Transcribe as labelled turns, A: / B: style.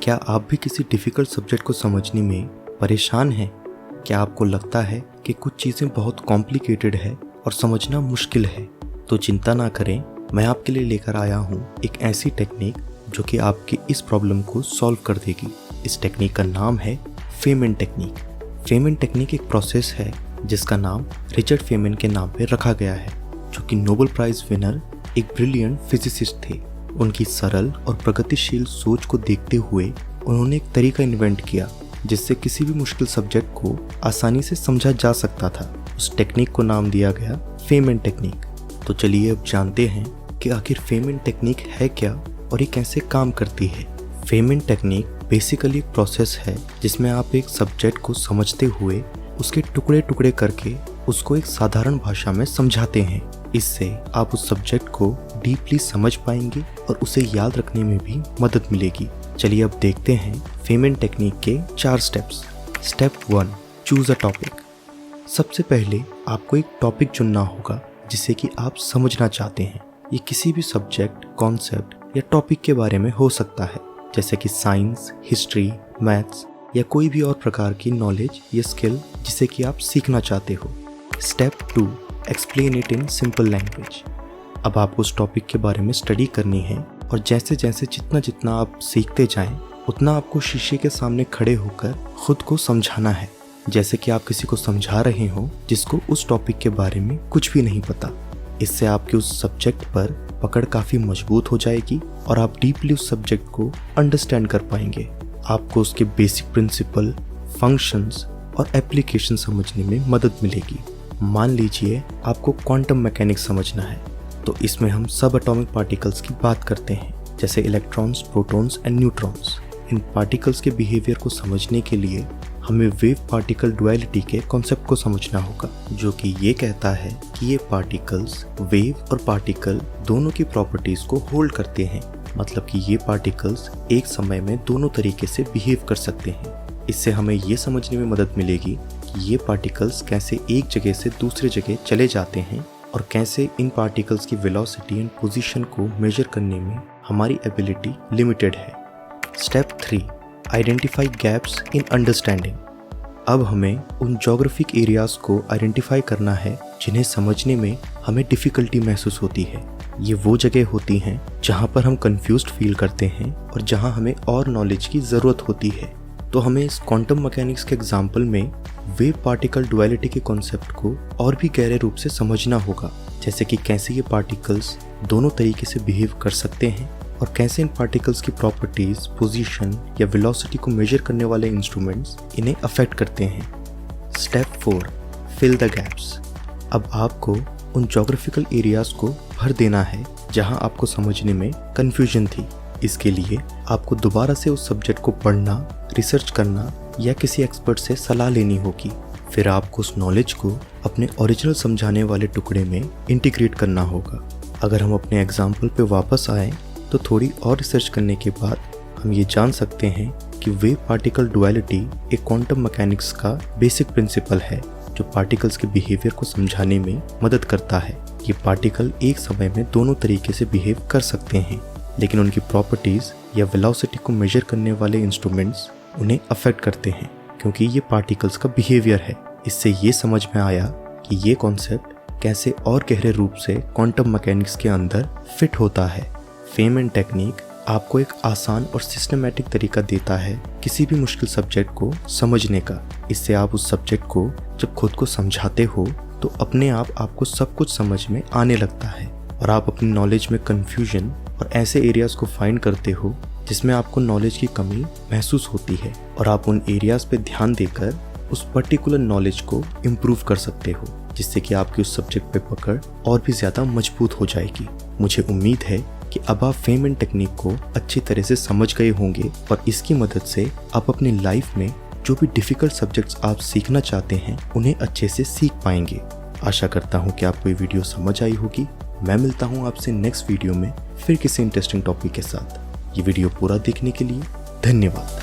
A: क्या आप भी किसी डिफ़िकल्ट सब्जेक्ट को समझने में परेशान हैं? क्या आपको लगता है कि कुछ चीज़ें बहुत कॉम्प्लिकेटेड है और समझना मुश्किल है? तो चिंता ना करें, मैं आपके लिए लेकर आया हूँ एक ऐसी टेक्निक जो कि आपकी इस प्रॉब्लम को सॉल्व कर देगी। इस टेक्निक का नाम है फेमन टेक्निक। फेमन टेक्निक एक प्रोसेस है जिसका नाम रिचर्ड फेमन के नाम पे रखा गया है, जो कि नोबेल प्राइज़ विनर एक ब्रिलियंट फिजिसिस्ट थे। उनकी सरल और प्रगतिशील सोच को देखते हुए उन्होंने एक तरीका इन्वेंट किया जिससे किसी भी मुश्किल सब्जेक्ट को आसानी से समझा जा सकता था। उस टेक्निक को नाम दिया गया फेमन टेक्निक। तो चलिए अब जानते हैं कि आखिर फेमन टेक्निक है क्या और ये कैसे काम करती है। फेमन टेक्निक बेसिकली एक प्रोसेस है जिसमें आप एक सब्जेक्ट को समझते हुए उसके टुकड़े टुकड़े करके उसको एक साधारण भाषा में समझाते हैं। इससे आप उस सब्जेक्ट को डीपली समझ पाएंगे और उसे याद रखने में भी मदद मिलेगी। चलिए अब देखते हैं फेमन टेक्निक के 4 steps. Step 1, choose a topic. सबसे पहले आपको एक टॉपिक चुनना होगा जिसे कि आप समझना चाहते हैं। ये किसी भी सब्जेक्ट, कॉन्सेप्ट या टॉपिक के बारे में हो सकता है, जैसे कि साइंस, हिस्ट्री, मैथ्स या कोई भी और प्रकार की नॉलेज या स्किल जिसे कि आप सीखना चाहते हो। Step 2, explain it in simple language. अब आपको उस टॉपिक के बारे में स्टडी करनी है और जैसे जैसे जितना आप सीखते जाएं उतना आपको शीशे के सामने खड़े होकर खुद को समझाना है, जैसे कि आप किसी को समझा रहे हो जिसको उस टॉपिक के बारे में कुछ भी नहीं पता। इससे आपके उस सब्जेक्ट पर पकड़ काफ़ी मजबूत हो जाएगी और आप डीपली उस सब्जेक्ट को अंडरस्टैंड कर पाएंगे। आपको उसके बेसिक प्रिंसिपल, फंक्शंस और एप्लीकेशन समझने में मदद मिलेगी। मान लीजिए आपको क्वांटम मैकेनिक्स समझना है, तो इसमें हम सब एटॉमिक पार्टिकल्स की बात करते हैं, जैसे electrons, protons and neutrons. In particles के बिहेवियर को समझने के लिए हमें वेव पार्टिकल डुअलिटी के कॉन्सेप्ट को समझना होगा, जो कि ये कहता है कि ये पार्टिकल्स, वेव और पार्टिकल दोनों की प्रॉपर्टीज को होल्ड करते हैं। मतलब कि ये पार्टिकल्स एक समय में दोनों तरीके से बिहेव कर सकते हैं। इससे हमें ये समझने में मदद मिलेगी कि ये पार्टिकल्स कैसे एक जगह से दूसरी जगह चले जाते हैं और कैसे इन पार्टिकल्स की वेलोसिटी एंड पोजीशन को मेजर करने में हमारी एबिलिटी लिमिटेड है। Step 3, identify gaps in understanding. अब हमें उन ज्योग्राफिक एरियाज़ को आइडेंटिफाई करना है जिन्हें समझने में हमें डिफ़िकल्टी महसूस होती है। ये वो जगह होती हैं जहाँ पर हम कंफ्यूज्ड फील करते हैं और जहाँ हमें और नॉलेज की ज़रूरत होती है। तो हमें इस क्वांटम मैकेनिक्स के एग्जाम्पल में वेव पार्टिकल डुअलिटी के कॉन्सेप्ट को और भी गहरे रूप से समझना होगा, जैसे कि कैसे ये पार्टिकल्स दोनों तरीके से बिहेव कर सकते हैं और कैसे इन पार्टिकल्स की प्रॉपर्टीज, पोजीशन या वेलोसिटी को मेजर करने वाले इंस्ट्रूमेंट्स इन्हें अफेक्ट करते हैं। Step 4, fill the gaps. अब आपको उन ज्योग्राफिकल एरियाज को भर देना है जहां आपको समझने में कन्फ्यूजन थी। इसके लिए आपको दोबारा से उस सब्जेक्ट को पढ़ना, रिसर्च करना या किसी एक्सपर्ट से सलाह लेनी होगी। फिर आपको उस नॉलेज को अपने ओरिजिनल समझाने वाले टुकड़े में इंटीग्रेट करना होगा। अगर हम अपने एग्जाम्पल पे वापस आएँ तो थोड़ी और रिसर्च करने के बाद हम ये जान सकते हैं कि वेव पार्टिकल डुअलिटी एक क्वांटम मैकेनिक्स का बेसिक प्रिंसिपल है जो पार्टिकल्स के बिहेवियर को समझाने में मदद करता है। ये पार्टिकल एक समय में दोनों तरीके से बिहेव कर सकते हैं, लेकिन उनकी प्रॉपर्टीज़ या वेलोसिटी को मेजर करने वाले इंस्ट्रूमेंट्स उन्हें अफेक्ट करते हैं, क्योंकि ये पार्टिकल्स का बिहेवियर है। इससे ये समझ में आया कि ये कॉन्सेप्ट कैसे और गहरे रूप से क्वांटम मैकेनिक्स के अंदर फिट होता है। फेमन टेक्निक आपको एक आसान और सिस्टमैटिक तरीका देता है किसी भी मुश्किल सब्जेक्ट को समझने का। इससे आप उस सब्जेक्ट को जब खुद को समझाते हो तो अपने आप आपको सब कुछ समझ में आने लगता है और आप अपनी नॉलेज में कन्फ्यूजन और ऐसे एरियाज को फाइंड करते हो जिसमें आपको नॉलेज की कमी महसूस होती है, और आप उन एरियाज पे ध्यान देकर उस पर्टिकुलर नॉलेज को इम्प्रूव कर सकते हो, जिससे कि आपकी उस सब्जेक्ट पे पकड़ और भी ज़्यादा मजबूत हो जाएगी। मुझे उम्मीद है कि अब आप फेमन टेक्निक को अच्छी तरह से समझ गए होंगे और इसकी मदद से आप अपनी लाइफ में जो भी डिफ़िकल्ट सब्जेक्ट्स आप सीखना चाहते हैं उन्हें अच्छे से सीख पाएंगे। आशा करता हूँ कि आपको ये वीडियो समझ आई होगी। मैं मिलता हूँ आपसे नेक्स्ट वीडियो में फिर किसी इंटरेस्टिंग टॉपिक के साथ। ये वीडियो पूरा देखने के लिए धन्यवाद।